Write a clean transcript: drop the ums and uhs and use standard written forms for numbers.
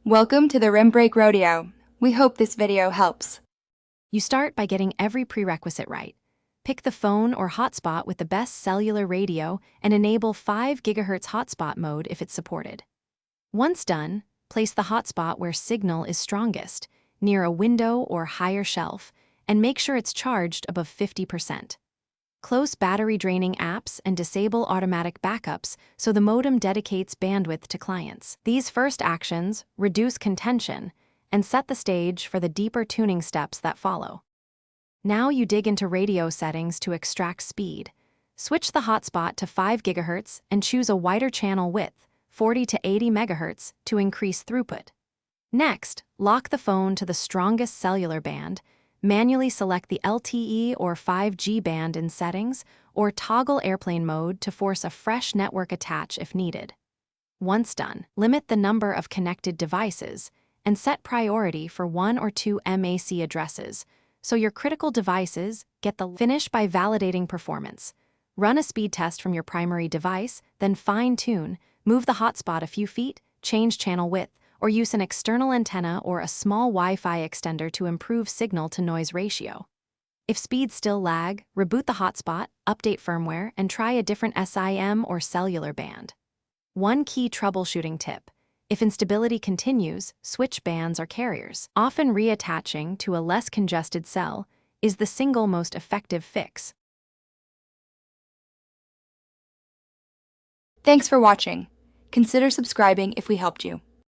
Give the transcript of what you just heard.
Welcome to the Rim Break Rodeo. We hope this video helps. You start by getting every prerequisite right. Pick the phone or hotspot with the best cellular radio and enable 5 GHz hotspot mode if it's supported. Once done, place the hotspot where signal is strongest, near a window or higher shelf, and make sure it's charged above 50%. Close battery-draining apps and disable automatic backups so the modem dedicates bandwidth to clients. These first actions reduce contention and set the stage for the deeper tuning steps that follow. Now you dig into radio settings to extract speed. Switch the hotspot to 5 GHz and choose a wider channel width, 40 to 80 MHz, to increase throughput. Next, lock the phone to the strongest cellular band, manually select the LTE or 5G band in settings, or toggle airplane mode to force a fresh network attach if needed. Once done, limit the number of connected devices and set priority for 1 or 2 MAC addresses, so your critical devices get the finish by validating performance. Run a speed test from your primary device, then fine-tune, move the hotspot a few feet, change channel width, or use an external antenna or a small Wi-Fi extender to improve signal-to-noise ratio. If speeds still lag, reboot the hotspot, update firmware, and try a different SIM or cellular band. One key troubleshooting tip: if instability continues, switch bands or carriers. Often reattaching to a less congested cell is the single most effective fix. Thanks for watching. Consider subscribing if we helped you.